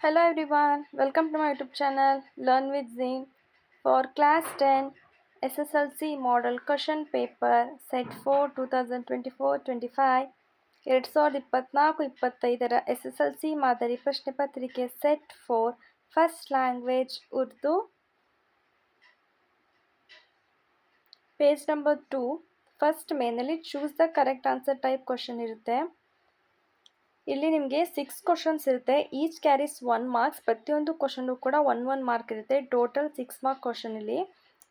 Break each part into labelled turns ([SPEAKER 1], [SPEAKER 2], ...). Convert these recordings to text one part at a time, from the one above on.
[SPEAKER 1] Hello everyone, welcome to my YouTube channel Learn with Zine for class 10 SSLC model question paper set 4 2024-25 2024-25 S S L C ಮಾದರಿ ಪ್ರಶ್ನೆ ಪತ್ರಿಕೆ set 4 first language Urdu page number 2 first ಮೇನಲ್ಲಿ choose the correct answer type question ಇರುತ್ತೆ. ಇಲ್ಲಿ ನಿಮಗೆ 6 questions ಇರುತ್ತೆ. Each carries 1 marks. ಪ್ರತಿಯೊಂದು ಕ್ವಶನ್ನು ಕೂಡ 1 ಮಾರ್ಕ್ ಇರುತ್ತೆ. Total 6 mark question. ಇಲ್ಲಿ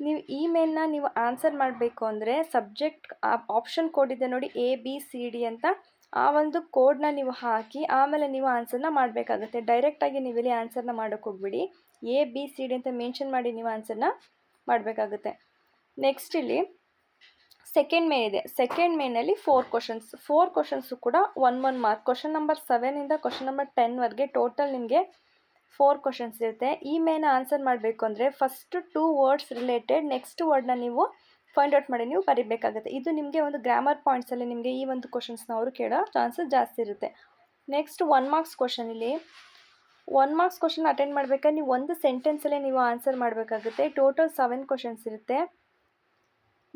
[SPEAKER 1] ನೀವು ಈ ಮೇಲ್ನ ನೀವು ಆನ್ಸರ್ ಮಾಡಬೇಕು ಅಂದರೆ ಸಬ್ಜೆಕ್ಟ್ ಆಪ್ಷನ್ ಕೋಡ್ ಇದೆ ನೋಡಿ, ABCD ಅಂತ. ಆ ಒಂದು ಕೋಡ್ನ ನೀವು ಹಾಕಿ ಆಮೇಲೆ ನೀವು ಆನ್ಸರ್ನ ಮಾಡಬೇಕಾಗುತ್ತೆ. ಡೈರೆಕ್ಟಾಗಿ ನೀವು ಇಲ್ಲಿ ಆನ್ಸರ್ನ ಮಾಡೋಕ್ಕೆ ಹೋಗ್ಬಿಡಿ. ABCD ಅಂತ ಮೆನ್ಷನ್ ಮಾಡಿ ನೀವು ಆನ್ಸರ್ನ ಮಾಡಬೇಕಾಗುತ್ತೆ. ನೆಕ್ಸ್ಟ್ ಇಲ್ಲಿ ಸೆಕೆಂಡ್ ಮೇನ್ ಇದೆ. ಸೆಕೆಂಡ್ ಮೇನಲ್ಲಿ 4 ಕ್ವಶನ್ಸು ಕೂಡ 1 ಮಾರ್ಕ್. ಕ್ವಶನ್ ನಂಬರ್ 7ಇಂದ ಕ್ವಶನ್ ನಂಬರ್ 10ವರೆಗೆ ಟೋಟಲ್ ನಿಮಗೆ 4 ಕ್ವಶನ್ಸ್ ಇರುತ್ತೆ. ಈ ಮೇನ ಆನ್ಸರ್ ಮಾಡಬೇಕು ಅಂದರೆ ಫಸ್ಟ್ 2 ವರ್ಡ್ಸ್ ರಿಲೇಟೆಡ್ ನೆಕ್ಸ್ಟ್ ವರ್ಡ್ನ ನೀವು ಫೈಂಡ್ ಔಟ್ ಮಾಡಿ ನೀವು ಬರೀಬೇಕಾಗುತ್ತೆ. ಇದು ನಿಮಗೆ ಒಂದು ಗ್ರಾಮರ್ ಪಾಯಿಂಟ್ಸಲ್ಲಿ ನಿಮಗೆ ಈ ಒಂದು ಕ್ವಶನ್ಸ್ನ ಅವರು ಕೇಳೋ ಚಾನ್ಸಸ್ ಜಾಸ್ತಿ ಇರುತ್ತೆ. Next 1 marks question. ಇಲ್ಲಿ 1 ಮಾರ್ಕ್ಸ್ ಕ್ವಶನ್ ಅಟೆಂಡ್ ಮಾಡಬೇಕಾದ್ರೆ ನೀವು ಒಂದು ಸೆಂಟೆನ್ಸಲ್ಲೇ ನೀವು ಆನ್ಸರ್ ಮಾಡಬೇಕಾಗುತ್ತೆ. ಟೋಟಲ್ 7 ಕ್ವಶನ್ಸ್ ಇರುತ್ತೆ.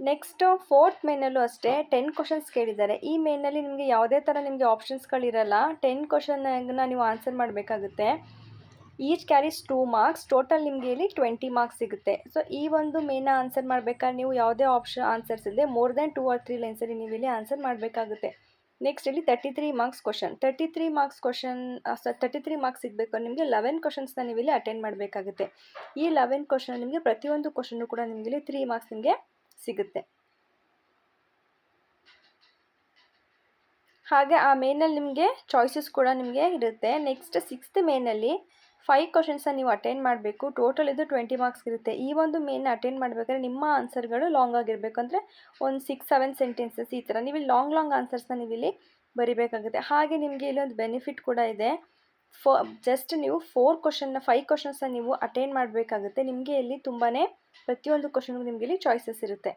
[SPEAKER 1] ನೆಕ್ಸ್ಟ್ 4th ಮೇನಲ್ಲೂ ಅಷ್ಟೇ 10 ಕ್ವಶನ್ಸ್ ಕೇಳಿದ್ದಾರೆ. ಈ ಮೇನಲ್ಲಿ ನಿಮಗೆ ಯಾವುದೇ ಥರ ನಿಮಗೆ ಆಪ್ಷನ್ಸ್ಗಳಿರಲ್ಲ. 10 ಕ್ವಶನ್ನ ನೀವು ಆನ್ಸರ್ ಮಾಡಬೇಕಾಗುತ್ತೆ. Each carries 2 marks. ಟೋಟಲ್ ನಿಮಗೆ ಇಲ್ಲಿ 20 ಮಾರ್ಕ್ಸ್ ಸಿಗುತ್ತೆ. ಸೊ ಈ ಒಂದು ಮೇನ ಆನ್ಸರ್ ಮಾಡಬೇಕಾದ್ರೆ ನೀವು ಯಾವುದೇ ಆನ್ಸರ್ಸ್ ಇಲ್ಲದೆ ಮೋರ್ ದೆನ್ 2 or 3 ಲೈನ್ಸಲ್ಲಿ ನೀವು ಇಲ್ಲಿ ಆನ್ಸರ್ ಮಾಡಬೇಕಾಗುತ್ತೆ. ನೆಕ್ಸ್ಟ್ ಇಲ್ಲಿ 33 ಮಾರ್ಕ್ಸ್ ಕ್ವಶನ್. 33 ಮಾರ್ಕ್ಸ್ ಸಿಗಬೇಕು ನಿಮಗೆ 11 ಕ್ವಶನ್ಸ್ನ ನೀವು ಇಲ್ಲಿ ಅಟೆಂಡ್ ಮಾಡಬೇಕಾಗುತ್ತೆ. ಈ 11 ಕ್ವಶನ್ ನಿಮಗೆ ಪ್ರತಿಯೊಂದು ಕ್ವಶನ್ನು ಕೂಡ ನಿಮಗೆ ಇಲ್ಲಿ 3 ಮಾರ್ಕ್ಸ್ ನಿಮಗೆ ಸಿಗುತ್ತೆ. ಹಾಗೆ ಆ ಮೇನಲ್ಲಿ ನಿಮಗೆ ಚಾಯ್ಸಸ್ ಕೂಡ ನಿಮಗೆ ಇರುತ್ತೆ. ನೆಕ್ಸ್ಟ್ 6th ಮೇನಲ್ಲಿ 5 ಕ್ವಶನ್ಸನ್ನು ನೀವು ಅಟೆಂಡ್ ಮಾಡಬೇಕು. ಟೋಟಲ್ ಇದು 20 ಮಾರ್ಕ್ಸ್ ಇರುತ್ತೆ. ಈ ಒಂದು ಮೇನ್ನ ಅಟೆಂಡ್ ಮಾಡಬೇಕಾದ್ರೆ ನಿಮ್ಮ ಆನ್ಸರ್ಗಳು ಲಾಂಗ್ ಆಗಿರಬೇಕು. ಅಂದರೆ ಒಂದು 6-7 ಸೆಂಟೆನ್ಸಸ್ ಈ ಥರ ನೀವು ಲಾಂಗ್ ಆನ್ಸರ್ಸ್ನ ನೀವು ಇಲ್ಲಿ ಬರಿಬೇಕಾಗುತ್ತೆ. ಹಾಗೆ ನಿಮಗೆ ಇಲ್ಲಿ ಒಂದು ಬೆನಿಫಿಟ್ ಕೂಡ ಇದೆ. ಜಸ್ಟ್ ನೀವು 5 ಕ್ವಶನ್ಸ್ನ ನೀವು ಅಟೆಂಡ್ ಮಾಡಬೇಕಾಗುತ್ತೆ. ನಿಮಗೆ ಇಲ್ಲಿ ತುಂಬಾ ಪ್ರತಿಯೊಂದು ಕ್ವಶನ್ಗೂ ನಿಮಗೆ ಇಲ್ಲಿ ಚಾಯ್ಸಸ್ ಇರುತ್ತೆ.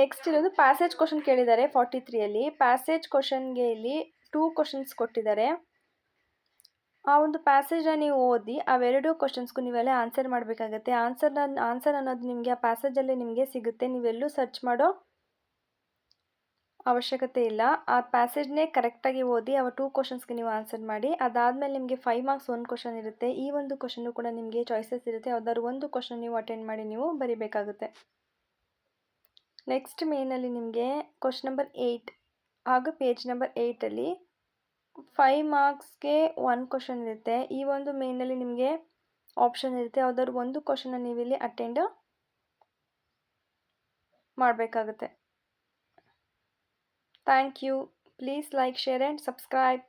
[SPEAKER 1] ನೆಕ್ಸ್ಟ್ ಇಲ್ಲೊಂದು ಪ್ಯಾಸೇಜ್ ಕ್ವಶನ್ ಕೇಳಿದ್ದಾರೆ 43ಯಲ್ಲಿ. ಪ್ಯಾಸೇಜ್ ಕ್ವಶನ್ಗೆ ಇಲ್ಲಿ 2 ಕ್ವಶನ್ಸ್ ಕೊಟ್ಟಿದ್ದಾರೆ. ಆ ಒಂದು ಪ್ಯಾಸೇಜನ್ನ ನೀವು ಓದಿ ಅವೆರಡು ಕ್ವಶನ್ಸ್ಗೂ ನೀವೆಲ್ಲ ಆನ್ಸರ್ ಮಾಡಬೇಕಾಗತ್ತೆ. ಆನ್ಸರ್ ಅನ್ನೋದು ನಿಮಗೆ ಆ ಪ್ಯಾಸೇಜಲ್ಲೇ ನಿಮಗೆ ಸಿಗುತ್ತೆ. ನೀವೆಲ್ಲೂ ಸರ್ಚ್ ಮಾಡೋ ಅವಶ್ಯಕತೆ ಇಲ್ಲ. ಆ ಪ್ಯಾಸೇಜ್ನೇ ಕರೆಕ್ಟಾಗಿ ಓದಿ ಅವ 2 ಕ್ವಶನ್ಸ್ಗೆ ನೀವು ಆನ್ಸರ್ ಮಾಡಿ. ಅದಾದಮೇಲೆ ನಿಮಗೆ 5 ಮಾರ್ಕ್ಸ್ 1 ಕ್ವಶನ್ ಇರುತ್ತೆ. ಈ ಒಂದು ಕ್ವಶನ್ನು ಕೂಡ ನಿಮಗೆ ಚಾಯ್ಸಸ್ ಇರುತ್ತೆ. ಯಾವ್ದಾದ್ರು ಒಂದು ಕ್ವಶನ್ ನೀವು ಅಟೆಂಡ್ ಮಾಡಿ ನೀವು ಬರಿಬೇಕಾಗುತ್ತೆ. ನೆಕ್ಸ್ಟ್ ಮೇನಲ್ಲಿ ನಿಮಗೆ ಕ್ವಶನ್ ನಂಬರ್ 8 ಹಾಗೂ ಪೇಜ್ ನಂಬರ್ 8ಅಲ್ಲಿ 5 ಮಾರ್ಕ್ಸ್ಗೆ 1 ಕ್ವಶನ್ ಇರುತ್ತೆ. ಈ ಒಂದು ಮೇನಲ್ಲಿ ನಿಮಗೆ ಆಪ್ಷನ್ ಇರುತ್ತೆ. ಯಾವ್ದಾದ್ರು ಒಂದು ಕ್ವಶನ್ನ ನೀವು ಇಲ್ಲಿ ಅಟೆಂಡ್ ಮಾಡಬೇಕಾಗುತ್ತೆ. Thank you. Please like, share and subscribe.